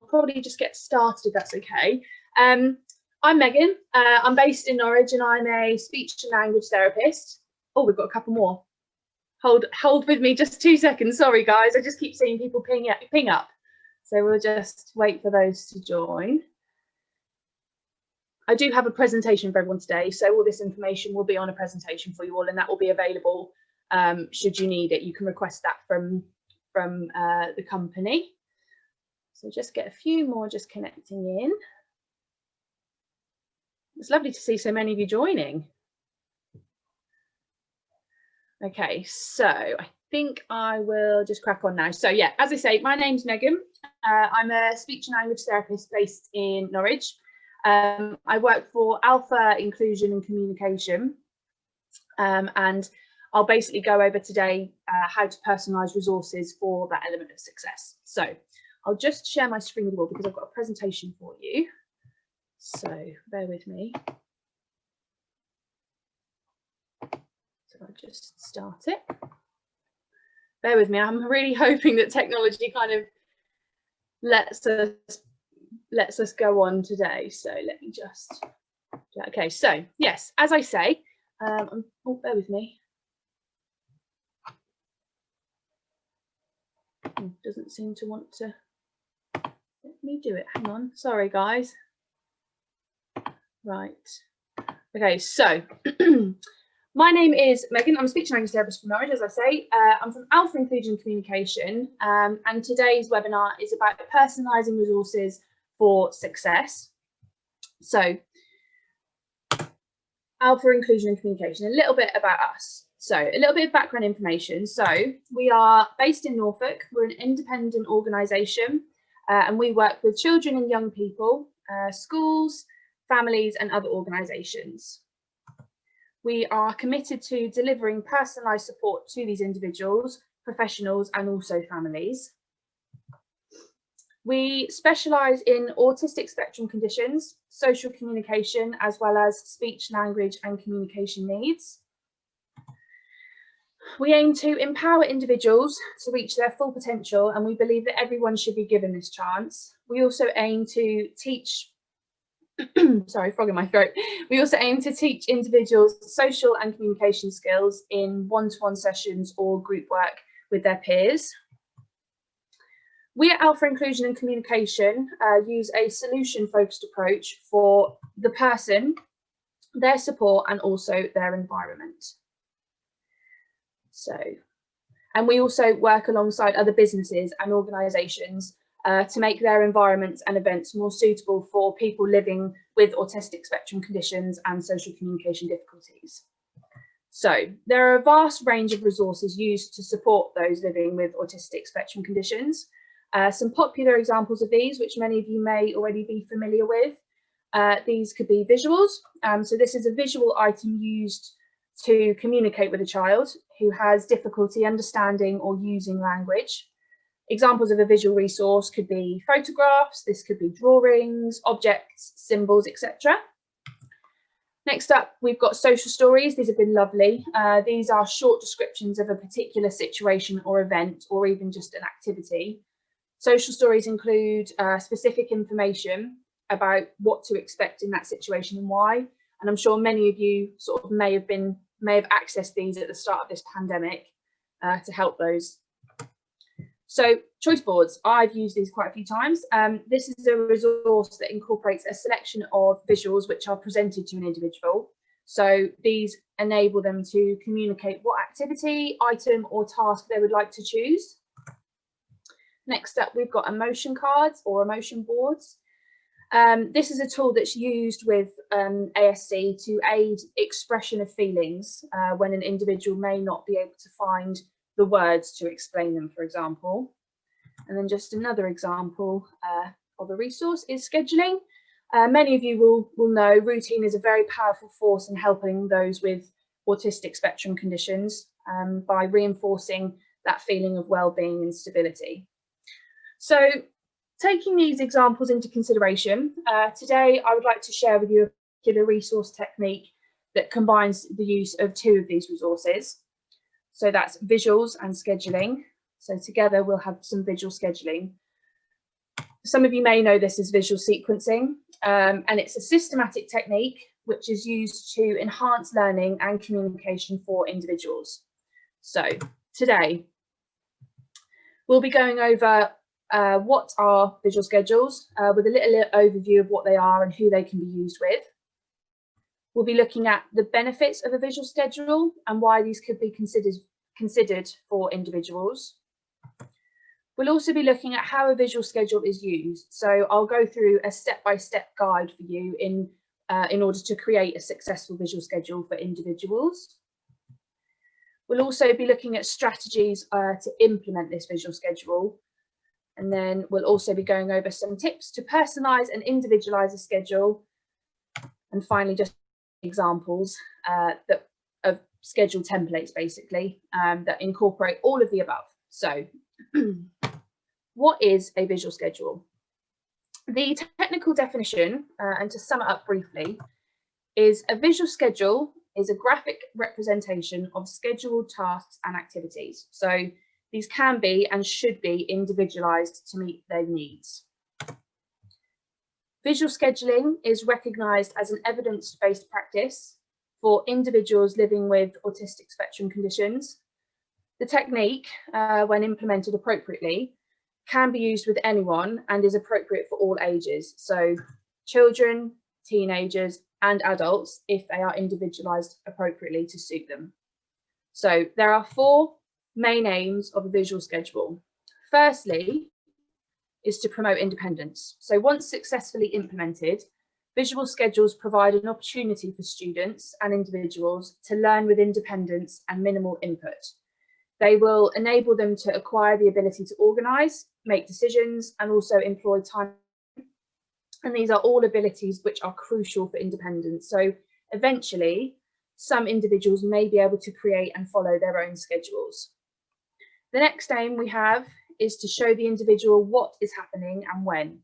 probably just get started if that's okay. I'm Megan. I'm based in Norwich and I'm a speech and language therapist. Oh, we've got a couple more. Hold with me just 2 seconds. Sorry, guys. I just keep seeing people ping up. So we'll just wait for those to join. I do have a presentation for everyone today, so all this information will be on a presentation for you all, and that will be available should you need it. You can request that from the company. So just get a few more just connecting in. It's lovely to see so many of you joining. Okay, so I think I will just crack on now. So yeah, as I say, my name's Megan. I'm a speech and language therapist based in Norwich. I work for Alpha Inclusion and Communication, and I'll basically go over today how to personalise resources for that element of success. So I'll just share my screen with you all because I've got a presentation for you. So bear with me. So I'll just start it. Bear with me. I'm really hoping that technology kind of lets us go on today. So let me just, okay, so yes, as I say, oh, bear with me. Doesn't seem to want to let me do it. Hang on, sorry guys. Right, okay, so my name is Megan. I'm a speech and language therapist from Norwich, as I say. I'm from Alpha Inclusion and Communication, and today's webinar is about personalising resources for success. So Alpha Inclusion and Communication, a little bit about us. So a little bit of background information. So we are based in Norfolk. We're an independent organisation, and we work with children and young people, schools, families and other organisations. We are committed to delivering personalised support to these individuals, professionals and also families. We specialise in autistic spectrum conditions, social communication, as well as speech, language and communication needs. We aim to empower individuals to reach their full potential, and we believe that everyone should be given this chance. We also aim to teach, sorry, frog in my throat. We also aim to teach individuals social and communication skills in one-to-one sessions or group work with their peers. We at Alpha Inclusion and Communication use a solution-focused approach for the person, their support and also their environment. So, and we also work alongside other businesses and organisations to make their environments and events more suitable for people living with autistic spectrum conditions and social communication difficulties. So there are a vast range of resources used to support those living with autistic spectrum conditions. Some popular examples of these, which many of you may already be familiar with, these could be visuals. So this is a visual item used to communicate with a child who has difficulty understanding or using language. Examples of a visual resource could be photographs, this could be drawings, objects, symbols, etc. Next up, we've got social stories. These have been lovely. These are short descriptions of a particular situation or event, or even just an activity. Social stories include specific information about what to expect in that situation and why. And I'm sure many of you sort of may have accessed these at the start of this pandemic to help those. So choice boards, I've used these quite a few times. This is a resource that incorporates a selection of visuals which are presented to an individual. So these enable them to communicate what activity, item or task they would like to choose. Next up, we've got emotion cards or emotion boards. This is a tool that's used with ASC to aid expression of feelings when an individual may not be able to find the words to explain them, for example. And then just another example of a resource is scheduling. Many of you will know routine is a very powerful force in helping those with autistic spectrum conditions by reinforcing that feeling of well-being and stability. So taking these examples into consideration, today I would like to share with you a particular resource technique that combines the use of two of these resources. So that's visuals and scheduling. So together we'll have some visual scheduling. Some of you may know this as visual sequencing, and it's a systematic technique which is used to enhance learning and communication for individuals. So today we'll be going over what are visual schedules with a little overview of what they are and who they can be used with. We'll be looking at the benefits of a visual schedule and why these could be considered for individuals. We'll also be looking at how a visual schedule is used. So I'll go through a step-by-step guide for you in order to create a successful visual schedule for individuals. We'll also be looking at strategies to implement this visual schedule. And then we'll also be going over some tips to personalise and individualise a schedule. And finally, just examples of schedule templates, basically, that incorporate all of the above. So what is a visual schedule? The technical definition, and to sum it up briefly, is a visual schedule is a graphic representation of scheduled tasks and activities. So these can be and should be individualised to meet their needs. Visual scheduling is recognised as an evidence-based practice for individuals living with autistic spectrum conditions. The technique, when implemented appropriately, can be used with anyone and is appropriate for all ages. So children, teenagers, and adults if they are individualised appropriately to suit them. So there are 4 main aims of a visual schedule. Firstly, is to promote independence. So once successfully implemented, visual schedules provide an opportunity for students and individuals to learn with independence and minimal input. They will enable them to acquire the ability to organise, make decisions, and also employ time. And these are all abilities which are crucial for independence. So eventually, some individuals may be able to create and follow their own schedules. The next aim we have is to show the individual what is happening and when.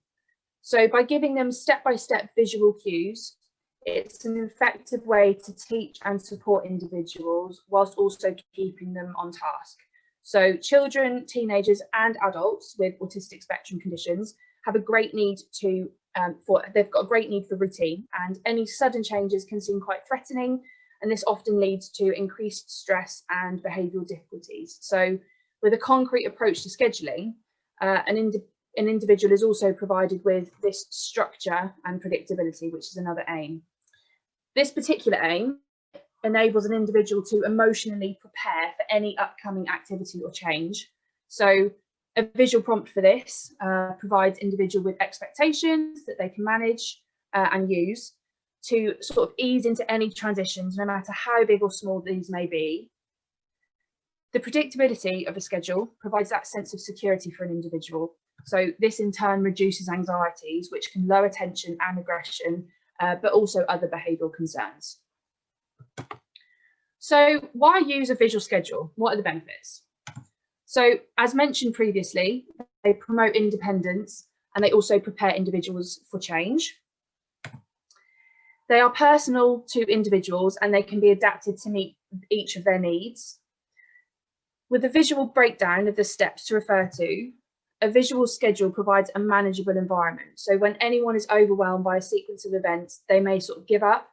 So by giving them step-by-step visual cues, it's an effective way to teach and support individuals whilst also keeping them on task. So children, teenagers, and adults with autistic spectrum conditions have a great need they've got a great need for routine, and any sudden changes can seem quite threatening, and this often leads to increased stress and behavioural difficulties. So with a concrete approach to scheduling, an individual is also provided with this structure and predictability, which is another aim. This particular aim enables an individual to emotionally prepare for any upcoming activity or change. So a visual prompt for this provides individual with expectations that they can manage and use to sort of ease into any transitions, no matter how big or small these may be. The predictability of a schedule provides that sense of security for an individual. So this in turn reduces anxieties, which can lower tension and aggression, but also other behavioural concerns. So why use a visual schedule? What are the benefits? So as mentioned previously, they promote independence and they also prepare individuals for change. They are personal to individuals and they can be adapted to meet each of their needs. With a visual breakdown of the steps to refer to, a visual schedule provides a manageable environment. So when anyone is overwhelmed by a sequence of events, they may sort of give up,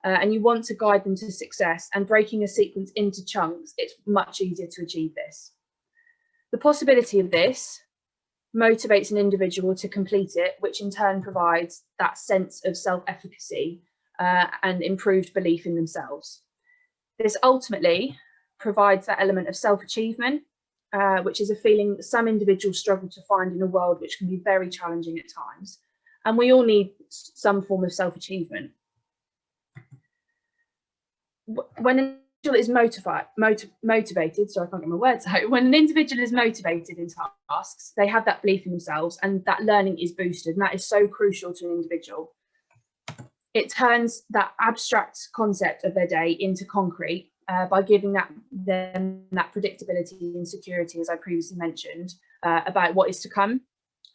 and you want to guide them to success, and breaking a sequence into chunks, it's much easier to achieve this. The possibility of this motivates an individual to complete it, which in turn provides that sense of self-efficacy and improved belief in themselves. This ultimately provides that element of self-achievement, which is a feeling that some individuals struggle to find in a world which can be very challenging at times. And we all need some form of self-achievement. When an individual is motivated, sorry, I can't get my words out. When an individual is motivated in tasks, they have that belief in themselves and that learning is boosted, and that is so crucial to an individual. It turns that abstract concept of their day into concrete by giving them that predictability and security, as I previously mentioned, about what is to come.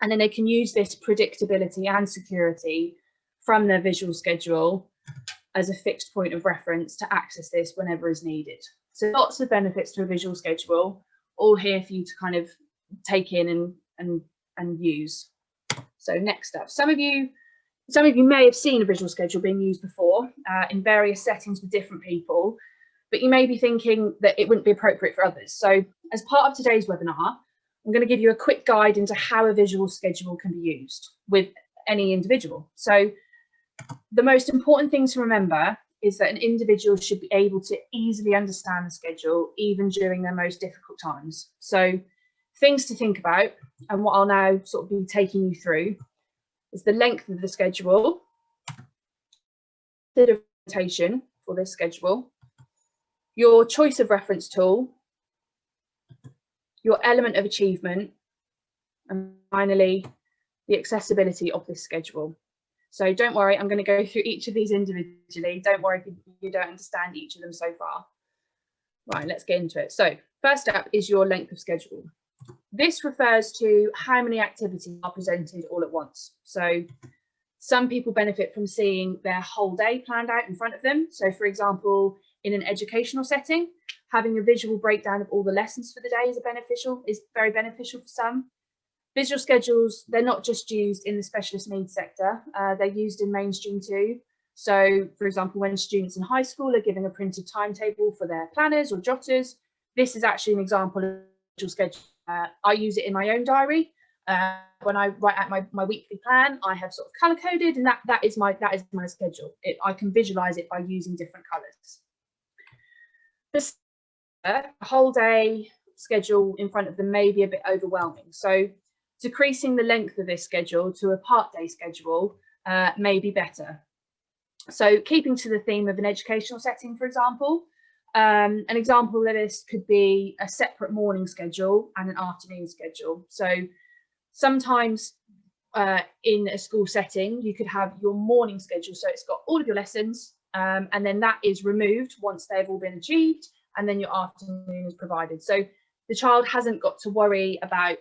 And then they can use this predictability and security from their visual schedule as a fixed point of reference to access this whenever is needed. So lots of benefits to a visual schedule, all here for you to kind of take in and use. So next up, some of you may have seen a visual schedule being used before in various settings with different people, but you may be thinking that it wouldn't be appropriate for others. So as part of today's webinar, I'm going to give you a quick guide into how a visual schedule can be used with any individual. So the most important thing to remember is that an individual should be able to easily understand the schedule, even during their most difficult times. So things to think about, and what I'll now sort of be taking you through, is the length of the schedule, the implementation for this schedule, your choice of reference tool, your element of achievement, and finally, the accessibility of this schedule. So don't worry, I'm going to go through each of these individually. Don't worry if you don't understand each of them so far. Right, let's get into it. So first up is your length of schedule. This refers to how many activities are presented all at once. So some people benefit from seeing their whole day planned out in front of them. So for example, in an educational setting, having a visual breakdown of all the lessons for the day is very beneficial for some. Visual schedules, they're not just used in the specialist needs sector, they're used in mainstream too. So for example, when students in high school are given a printed timetable for their planners or jotters, this is actually an example of a visual schedule. I use it in my own diary. When I write out my weekly plan, I have sort of color coded, and that is my schedule. I can visualize it by using different colors. A whole day schedule in front of them may be a bit overwhelming. So decreasing the length of this schedule to a part day schedule may be better. So keeping to the theme of an educational setting, for example, an example of this could be a separate morning schedule and an afternoon schedule. So sometimes in a school setting, you could have your morning schedule. So it's got all of your lessons and then that is removed once they've all been achieved, and then your afternoon is provided. So the child hasn't got to worry about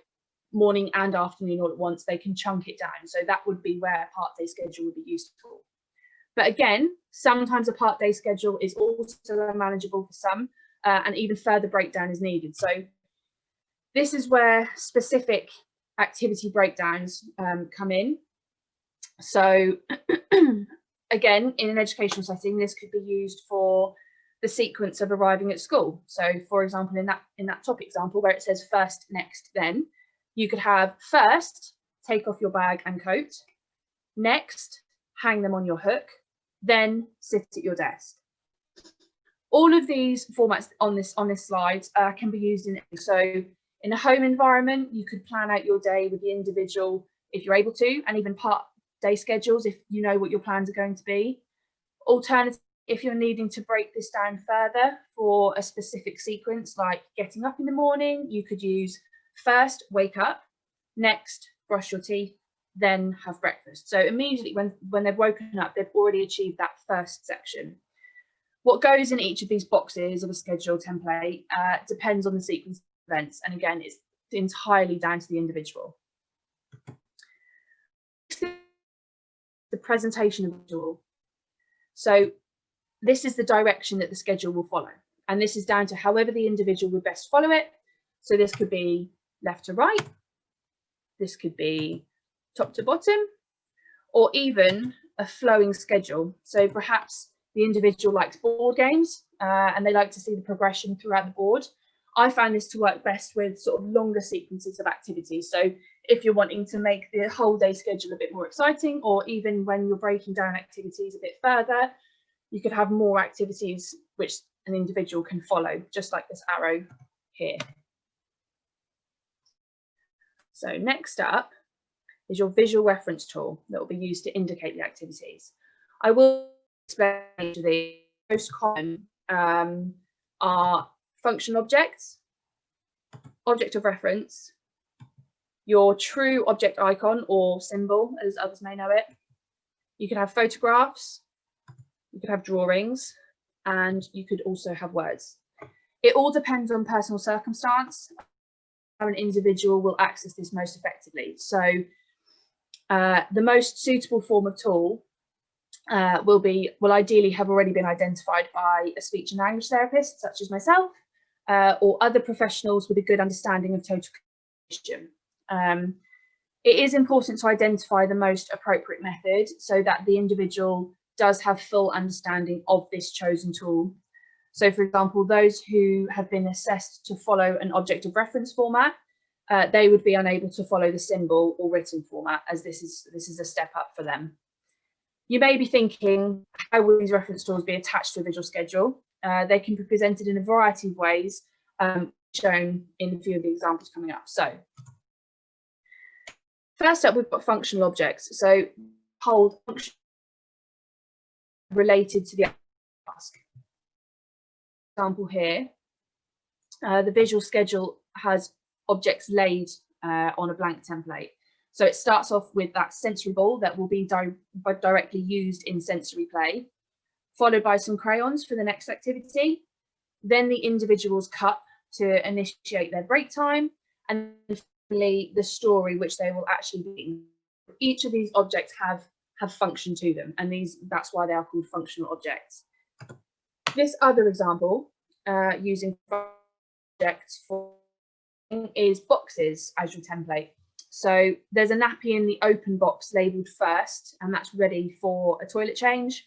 morning and afternoon all at once. They can chunk it down. So that would be where a part day schedule would be useful. But again, sometimes a part day schedule is also manageable for some, and even further breakdown is needed. So this is where specific activity breakdowns come in. So again, in an educational setting, this could be used for the sequence of arriving at school. So for example, in that top example where it says first, next, then, you could have first, take off your bag and coat, next, hang them on your hook, then sit at your desk. All of these formats on this slide can be used so in a home environment, you could plan out your day with the individual if you're able to, and even part day schedules if you know what your plans are going to be. Alternatively, if you're needing to break this down further for a specific sequence, like getting up in the morning, you could use first, wake up, next, brush your teeth, then have breakfast. So immediately when they've woken up, they've already achieved that first section. What goes in each of these boxes of a schedule template depends on the sequence of events. And again, it's entirely down to the individual. The presentation of the schedule. So this is the direction that the schedule will follow. And this is down to however the individual would best follow it. So this could be left to right. This could be top to bottom, or even a flowing schedule. So perhaps the individual likes board games and they like to see the progression throughout the board. I find this to work best with sort of longer sequences of activities. So if you're wanting to make the whole day schedule a bit more exciting, or even when you're breaking down activities a bit further, you could have more activities which an individual can follow, just like this arrow here. So next up is your visual reference tool that will be used to indicate the activities. I will explain the most common are function objects, object of reference, your true object icon or symbol, as others may know it. You could have photographs, you could have drawings, and you could also have words. It all depends on personal circumstance, how an individual will access this most effectively. So the most suitable form of tool will ideally have already been identified by a speech and language therapist, such as myself, or other professionals with a good understanding of total communication. It is important to identify the most appropriate method so that the individual does have full understanding of this chosen tool. So, for example, those who have been assessed to follow an object of reference format, they would be unable to follow the symbol or written format, as this is a step up for them. You may be thinking, how will these reference tools be attached to a visual schedule? They can be presented in a variety of ways, shown in a few of the examples coming up. So, first up, we've got functional objects. So, hold function related to the task. Example here, the visual schedule has objects laid on a blank template. So it starts off with that sensory ball that will be directly used in sensory play, followed by some crayons for the next activity, then the individual's cup to initiate their break time, and finally the story which they will actually be. Each of these objects have function to them, and that's why they are called functional objects. This other example, using objects for is boxes as your template. So there's a nappy in the open box labelled first, and that's ready for a toilet change,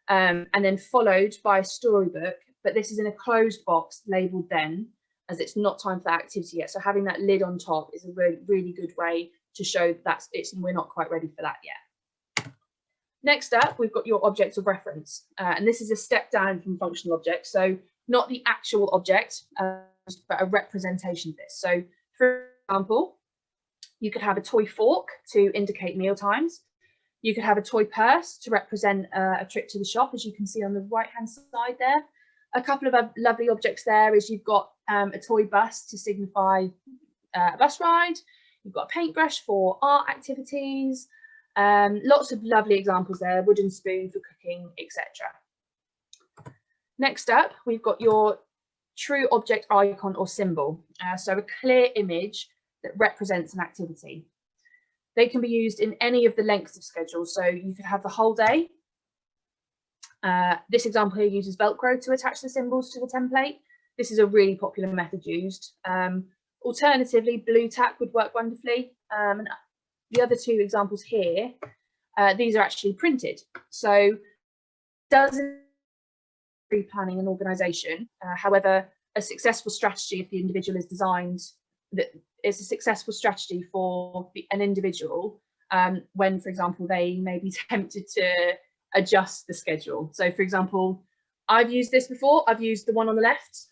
and then followed by a storybook, but this is in a closed box labelled then, as it's not time for that activity yet. So having that lid on top is a really, really good way to show that we're not quite ready for that yet. Next up, we've got your object of reference, and this is a step down from functional objects. So not the actual object, but a representation of this. So for example, you could have a toy fork to indicate meal times. You could have a toy purse to represent a trip to the shop, as you can see on the right-hand side there. A couple of lovely objects there is you've got a toy bus to signify a bus ride. You've got a paintbrush for art activities. Lots of lovely examples there, wooden spoon for cooking, etc. Next up, we've got your true object icon or symbol. So a clear image that represents an activity. They can be used in any of the lengths of schedules. So you could have the whole day. This example here uses Velcro to attach the symbols to the template. This is a really popular method used. Alternatively, blue tack would work wonderfully. And the other two examples here, these are actually printed. So doesn't pre-planning and organisation. However, a successful strategy if the individual is designed, that is a successful strategy for an individual when, for example, they may be tempted to adjust the schedule. So, for example, I've used this before. I've used the one on the left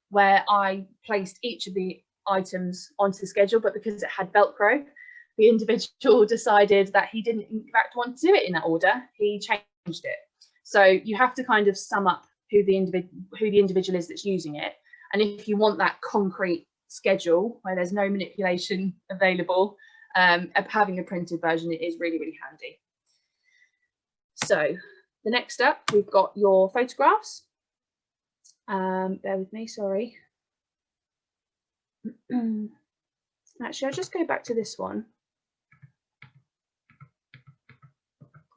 where I placed each of the items onto the schedule, but because it had Velcro, the individual decided that he didn't in fact want to do it in that order. He changed it. So you have to kind of sum up who the individual is that's using it. And if you want that concrete schedule where there's no manipulation available, having a printed version is really, really handy. So the next up, we've got your photographs. Bear with me, sorry. Actually, I'll just go back to this one.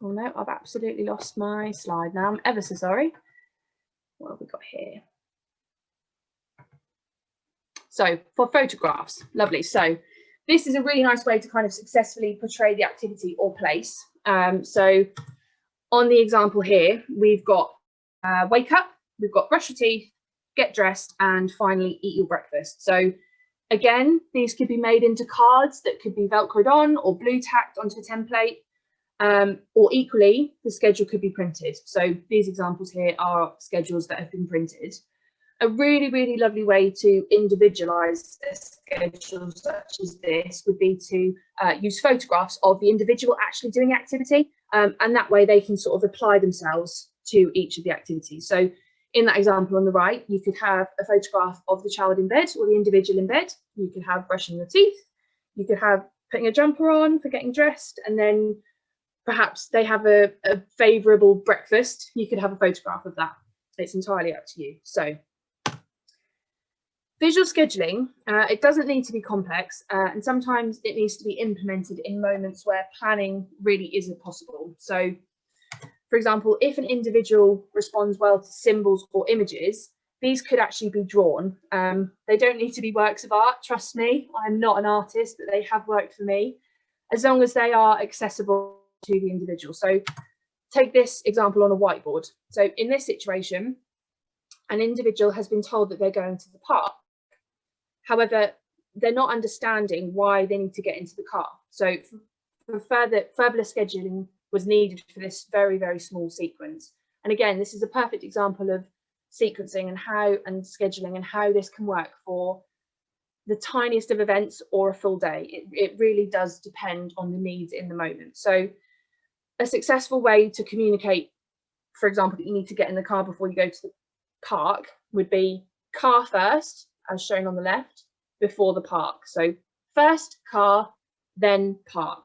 Oh no, I've absolutely lost my slide now. I'm ever so sorry. What have we got here? So for photographs, lovely. So this is a really nice way to kind of successfully portray the activity or place. So on the example here, we've got wake up, we've got brush your teeth, get dressed, and finally eat your breakfast. So again, these could be made into cards that could be Velcroed on or blue tacked onto a template. Or equally, the schedule could be printed. So these examples here are schedules that have been printed. A really, really lovely way to individualise a schedule such as this would be to use photographs of the individual actually doing activity, and that way they can sort of apply themselves to each of the activities. So in that example on the right, you could have a photograph of the child in bed or the individual in bed. You could have brushing your teeth. You could have putting a jumper on for getting dressed, and then perhaps they have a favourable breakfast. You could have a photograph of that. It's entirely up to you. So visual scheduling, it doesn't need to be complex, and sometimes it needs to be implemented in moments where planning really isn't possible. So, for example, if an individual responds well to symbols or images, these could actually be drawn. They don't need to be works of art, trust me. I'm not an artist, but they have worked for me, as long as they are accessible to the individual. So take this example on a whiteboard. So in this situation, an individual has been told that they're going to the park. However, they're not understanding why they need to get into the car. So for further scheduling was needed for this very, very small sequence. And again, this is a perfect example of sequencing and scheduling and how this can work for the tiniest of events or a full day. It really does depend on the needs in the moment. So a successful way to communicate, for example, that you need to get in the car before you go to the park would be car first, as shown on the left, before the park. So first car, then park.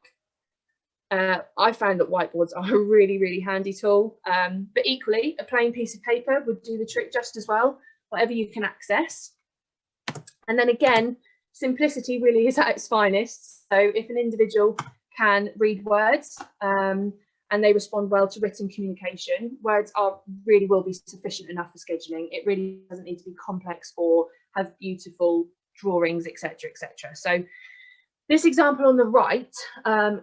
I found that whiteboards are a really, really handy tool, but equally a plain piece of paper would do the trick just as well, whatever you can access. And then again, simplicity really is at its finest. So if an individual can read words and they respond well to written communication, words really will be sufficient enough for scheduling. It really doesn't need to be complex or have beautiful drawings, etc., etc. So this example on the right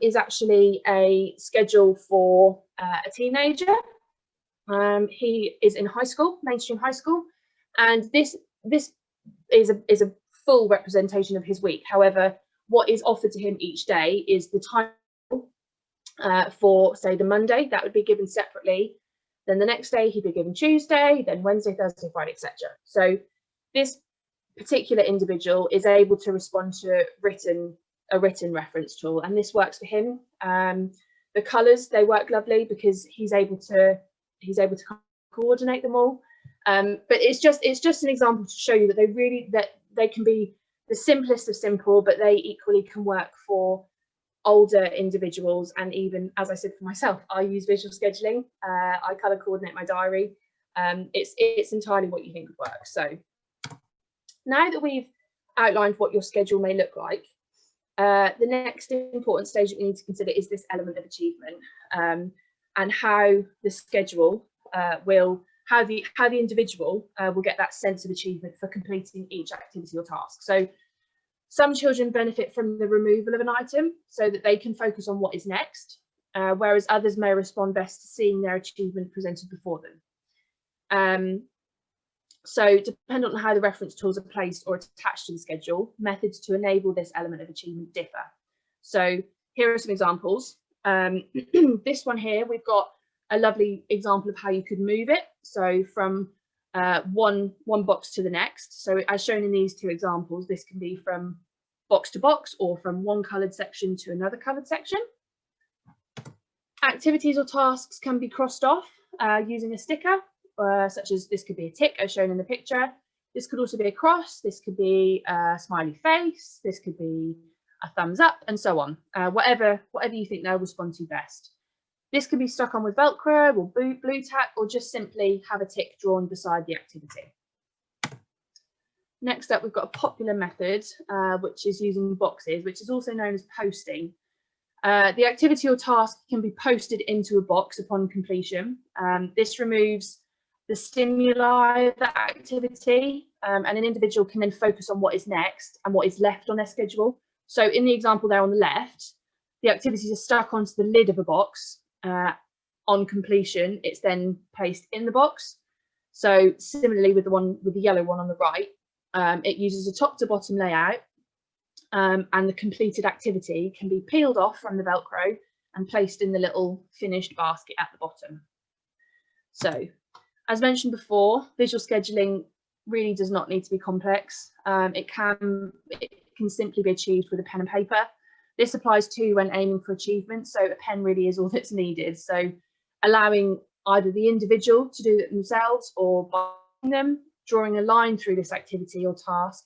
is actually a schedule for a teenager. He is in high school, mainstream high school, and this is a full representation of his week. However, what is offered to him each day is the time for, say, the Monday. That would be given separately. Then the next day he'd be given Tuesday, then Wednesday, Thursday, Friday, etc. So this particular individual is able to respond to a written reference tool, and this works for him. The colours, they work lovely because he's able to coordinate them all. But it's just an example to show you that they can be the simplest of simple, but they equally can work for older individuals. And even, as I said, for myself, I use visual scheduling. I colour coordinate my diary. It's entirely what you think would work. So now that we've outlined what your schedule may look like, the next important stage that you need to consider is this element of achievement, and how the schedule how the individual will get that sense of achievement for completing each activity or task. So some children benefit from the removal of an item so that they can focus on what is next, whereas others may respond best to seeing their achievement presented before them. So depending on how the reference tools are placed or attached to the schedule, methods to enable this element of achievement differ. So here are some examples. This one here, we've got a lovely example of how you could move it. So from one box to the next. So as shown in these two examples, this can be from box to box or from one coloured section to another coloured section. Activities or tasks can be crossed off using a sticker, such as this could be a tick as shown in the picture. This could also be a cross, this could be a smiley face, this could be a thumbs up, and so on. Whatever you think they'll respond to best. This can be stuck on with Velcro or blue tack, or just simply have a tick drawn beside the activity. Next up, we've got a popular method, which is using boxes, which is also known as posting. The activity or task can be posted into a box upon completion. This removes the stimuli of that activity, and an individual can then focus on what is next and what is left on their schedule. So in the example there on the left, the activities are stuck onto the lid of a box. On completion, it's then placed in the box. So similarly with the yellow one on the right, it uses a top to bottom layout, and the completed activity can be peeled off from the Velcro and placed in the little finished basket at the bottom. So as mentioned before, visual scheduling really does not need to be complex. It can simply be achieved with a pen and paper. This applies too when aiming for achievement, so a pen really is all that's needed. So allowing either the individual to do it themselves or by them, drawing a line through this activity or task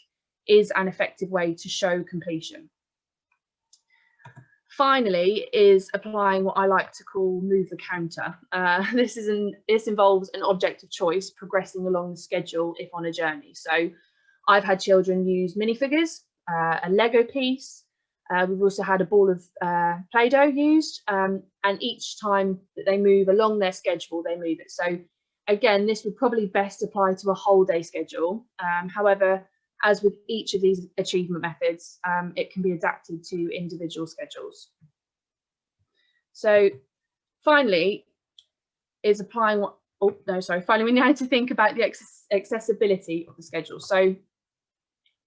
is an effective way to show completion. Finally is applying what I like to call move the counter. This involves an object of choice progressing along the schedule if on a journey. So I've had children use minifigures, a Lego piece. We've also had a ball of Play-Doh used, and each time that they move along their schedule, they move it. So again, this would probably best apply to a whole day schedule. However, as with each of these achievement methods, it can be adapted to individual schedules. So finally is applying what, oh no, sorry, finally we need to think about the accessibility of the schedule. So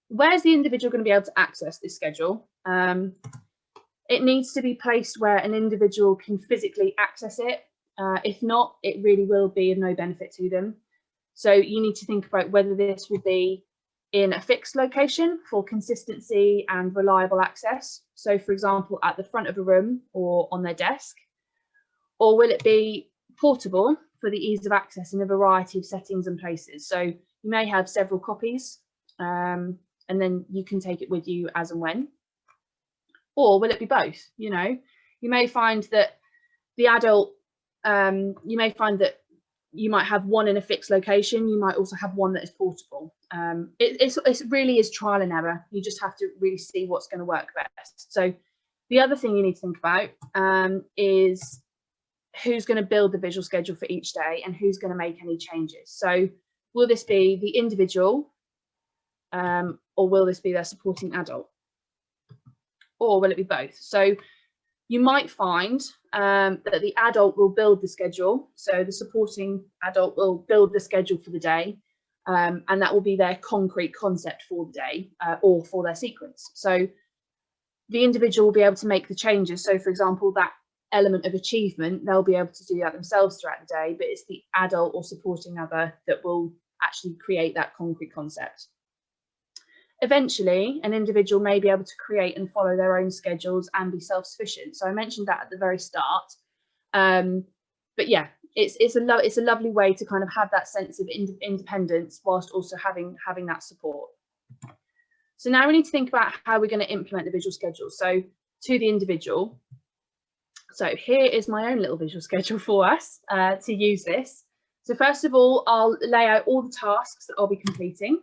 where's the individual going to be able to access this schedule? It needs to be placed where an individual can physically access it. If not, it really will be of no benefit to them. So you need to think about whether this will be in a fixed location for consistency and reliable access. So for example, at the front of a room or on their desk, or will it be portable for the ease of access in a variety of settings and places? So you may have several copies and then you can take it with you as and when. Or will it be both? You know, you may find that the adult, you may find that you might have one in a fixed location. You might also have one that is portable. It really is trial and error. You just have to really see what's going to work best. So the other thing you need to think about is who's going to build the visual schedule for each day and who's going to make any changes. So will this be the individual or will this be their supporting adult? Or will it be both? So you might find that the adult will build the schedule. So the supporting adult will build the schedule for the day, and that will be their concrete concept for the day or for their sequence. So the individual will be able to make the changes. So for example, that element of achievement, they'll be able to do that themselves throughout the day, but it's the adult or supporting other that will actually create that concrete concept. Eventually, an individual may be able to create and follow their own schedules and be self-sufficient. So I mentioned that at the very start. But yeah, it's a lovely way to kind of have that sense of independence whilst also having that support. So now we need to think about how we're going to implement the visual schedule. So to the individual. So here is my own little visual schedule for us to use this. So first of all, I'll lay out all the tasks that I'll be completing.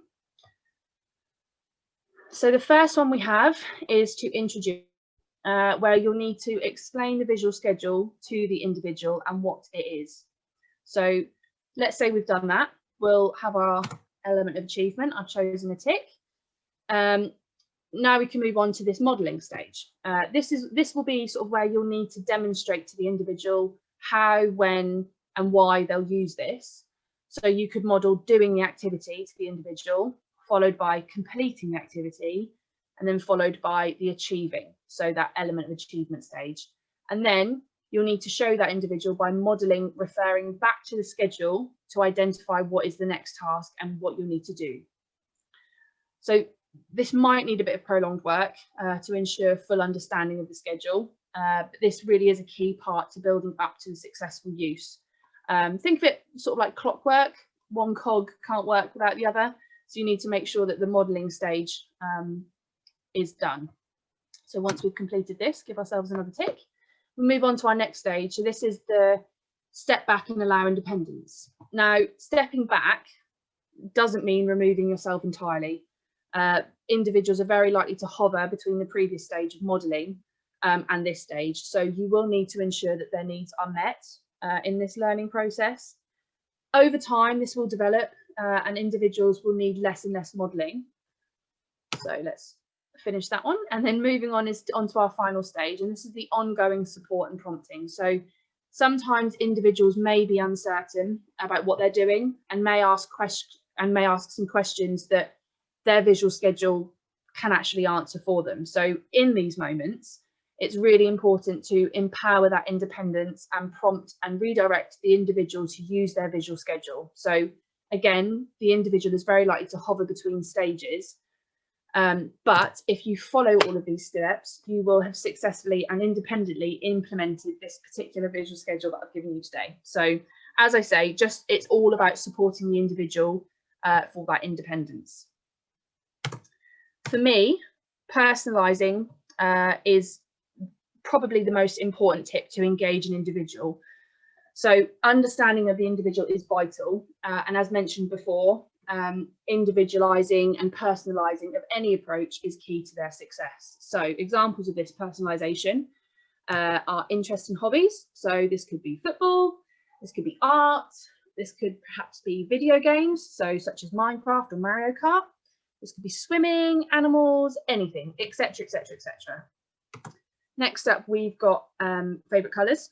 So the first one we have is to introduce, where you'll need to explain the visual schedule to the individual and what it is. So let's say we've done that. We'll have our element of achievement. I've chosen a tick. Now we can move on to this modelling stage. This will be sort of where you'll need to demonstrate to the individual how, when, and why they'll use this. So you could model doing the activity to the individual, followed by completing the activity, and then followed by the achieving, so that element of achievement stage. And then you'll need to show that individual by modelling, referring back to the schedule to identify what is the next task and what you'll need to do. So this might need a bit of prolonged work to ensure full understanding of the schedule, but this really is a key part to building up to the successful use. Think of it sort of like clockwork. One cog can't work without the other. So you need to make sure that the modelling stage is done. So once we've completed this, give ourselves another tick. We'll move on to our next stage. So this is the step back and allow independence. Now, stepping back doesn't mean removing yourself entirely. Individuals are very likely to hover between the previous stage of modelling and this stage. So you will need to ensure that their needs are met in this learning process. Over time, this will develop and individuals will need less and less modelling. So let's finish that one. And then moving on is onto our final stage, and this is the ongoing support and prompting. So sometimes individuals may be uncertain about what they're doing and may ask some questions that their visual schedule can actually answer for them. So in these moments, it's really important to empower that independence and prompt and redirect the individual to use their visual schedule. So again, the individual is very likely to hover between stages. But if you follow all of these steps, you will have successfully and independently implemented this particular visual schedule that I've given you today. So as I say, it's all about supporting the individual for that independence. For me, personalising is probably the most important tip to engage an individual. So understanding of the individual is vital. And as mentioned before, individualising and personalising of any approach is key to their success. So examples of this personalisation are interests and hobbies. So this could be football, this could be art, This could perhaps be video games, so such as Minecraft or Mario Kart. This could be swimming, animals, anything, etc, etc, etc. Next up, we've got favourite colours.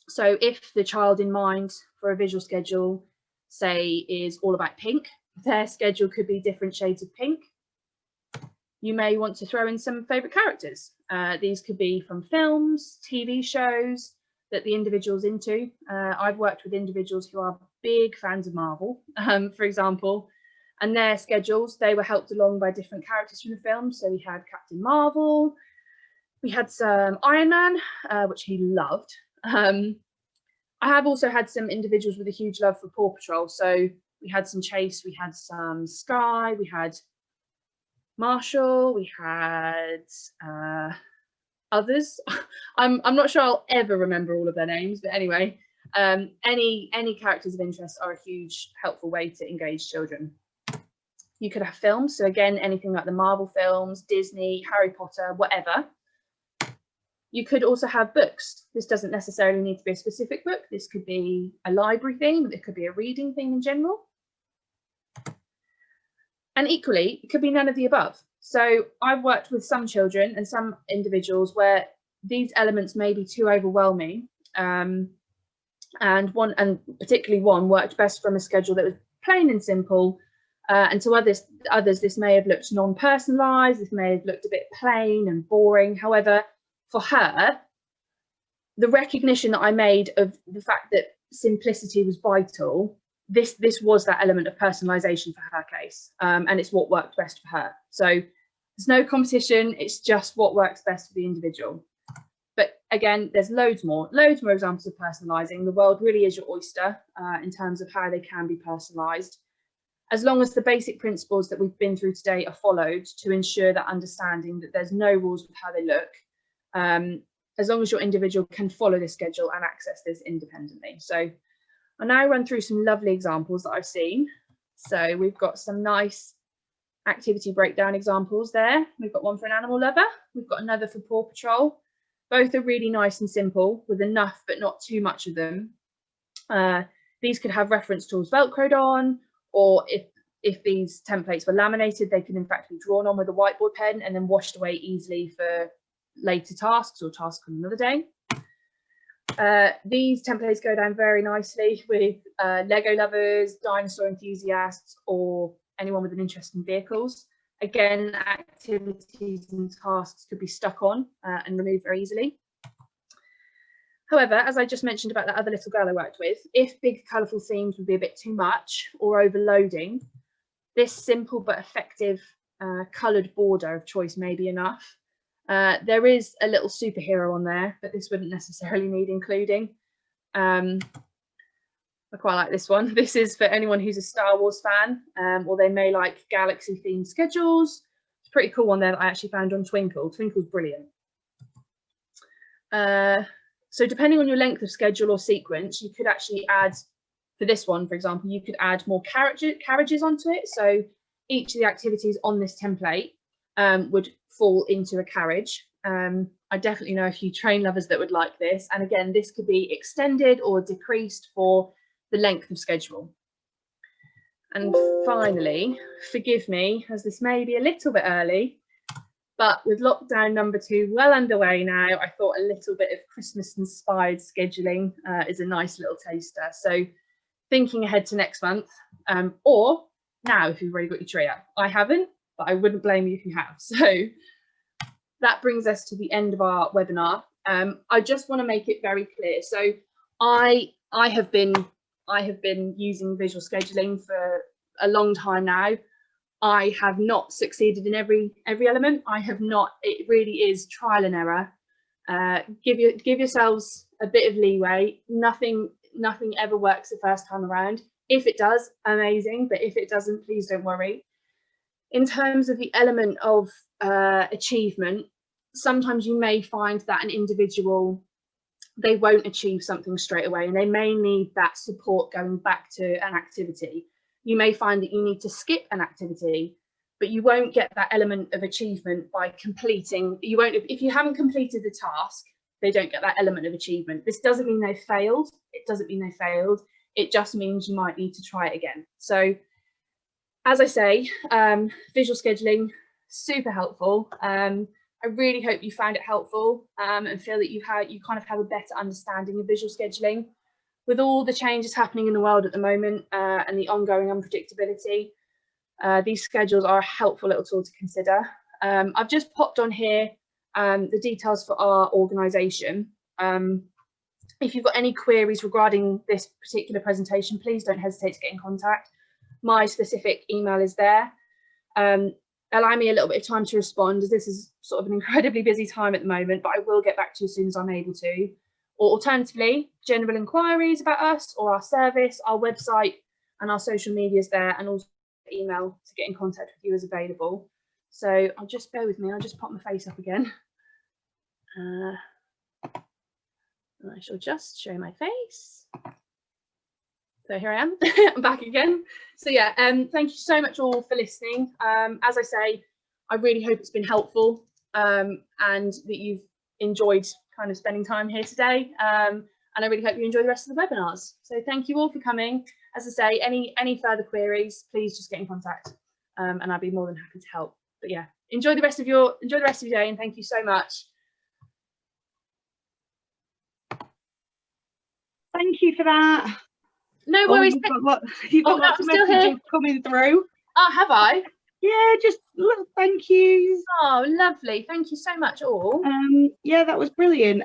So if the child in mind for a visual schedule, say, is all about pink, their schedule could be different shades of pink. You may want to throw in some favourite characters. These could be from films, TV shows that the individual's into. I've worked with individuals who are big fans of Marvel, for example, and their schedules, they were helped along by different characters from the film. So we had Captain Marvel, we had some Iron Man, which he loved. I have also had some individuals with a huge love for Paw Patrol. So we had some Chase, we had some Sky, we had Marshall, we had others. I'm not sure I'll ever remember all of their names, but anyway, any characters of interest are a huge helpful way to engage children. You could have films, so again, anything like the Marvel films, Disney, Harry Potter, whatever. You could also have books. This doesn't necessarily need to be a specific book. This could be a library theme, it could be a reading theme in general. And equally, it could be none of the above. So I've worked with some children and some individuals where these elements may be too overwhelming, and particularly one worked best from a schedule that was plain and simple, and to others this may have looked non-personalised, this may have looked a bit plain and boring. However, for her, the recognition that I made of the fact that simplicity was vital, this was that element of personalisation for her case, and it's what worked best for her. So there's no competition, it's just what works best for the individual. But again, there's loads more examples of personalising. The world really is your oyster in terms of how they can be personalised, as long as the basic principles that we've been through today are followed to ensure that understanding that there's no rules with how they look, as long as your individual can follow this schedule and access this independently. So I'll now run through some lovely examples that I've seen. So we've got some nice activity breakdown examples there. We've got one for an animal lover. We've got another for Paw Patrol. Both are really nice and simple with enough but not too much of them. These could have reference tools Velcroed on, or if these templates were laminated, they could in fact be drawn on with a whiteboard pen and then washed away easily for later tasks or tasks on another day. These templates go down very nicely with Lego lovers, dinosaur enthusiasts, or anyone with an interest in vehicles. Again, activities and tasks could be stuck on and removed very easily. However, as I just mentioned about that other little girl I worked with, if big colourful themes would be a bit too much or overloading, this simple but effective coloured border of choice may be enough. There is a little superhero on there, but this wouldn't necessarily need including. I quite like this one. This is for anyone who's a Star Wars fan, or they may like galaxy themed schedules. It's a pretty cool one there that I actually found on Twinkle. Twinkle's brilliant. So depending on your length of schedule or sequence, you could actually add, for this one, for example, you could add more carriages onto it. So each of the activities on this template would fall into a carriage. I definitely know a few train lovers that would like this. And again, this could be extended or decreased for the length of schedule. And finally, forgive me, as this may be a little bit early, but with lockdown number 2 well underway now, I thought a little bit of Christmas inspired scheduling is a nice little taster. So thinking ahead to next month, or now if you've already got your tree up. I haven't, but I wouldn't blame you if you have. So that brings us to the end of our webinar. I just want to make it very clear. So I have been using visual scheduling for a long time now. I have not succeeded in every element. I have not. It really is trial and error. Give yourselves a bit of leeway. Nothing ever works the first time around. If it does, amazing. But if it doesn't, please don't worry. In terms of the element of achievement, sometimes you may find that an individual, they won't achieve something straight away, and they may need that support going back to an activity. You may find that you need to skip an activity, but you won't get that element of achievement by completing. You won't, if you haven't completed the task, they don't get that element of achievement. This doesn't mean they failed. It doesn't mean they failed. It just means you might need to try it again. So as I say, visual scheduling, super helpful. I really hope you found it helpful and feel that you kind of have a better understanding of visual scheduling. With all the changes happening in the world at the moment and the ongoing unpredictability, these schedules are a helpful little tool to consider. I've just popped on here the details for our organisation. If you've got any queries regarding this particular presentation, please don't hesitate to get in contact. My specific email is there. Allow me a little bit of time to respond, as this is sort of an incredibly busy time at the moment, but I will get back to you as soon as I'm able to. Or alternatively, general inquiries about us or our service, our website and our social medias there, and also email to get in contact with you is available. So I'll just bear with me, I'll just pop my face up again. And I shall just show my face. So here I am, I'm back again. So yeah, thank you so much all for listening. As I say, I really hope it's been helpful and that you've enjoyed kind of spending time here today. And I really hope you enjoy the rest of the webinars. So thank you all for coming. As I say, any further queries, please just get in contact and I'll be more than happy to help. But yeah, enjoy the rest of your day, and thank you so much. Thank you for that. No worries. You've got lots of messages coming through. Oh, have I? Yeah, just little thank yous. Oh, lovely. Thank you so much all. Yeah, that was brilliant.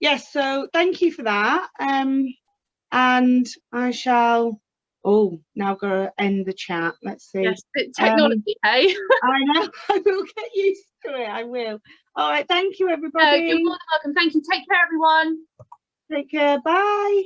Yes, so thank you for that. And I shall now gotta end the chat. Let's see. Yes, technology, hey? I know, I will get used to it. I will. All right, thank you everybody. No, you're more than welcome. Thank you. Take care, everyone. Take care. Bye.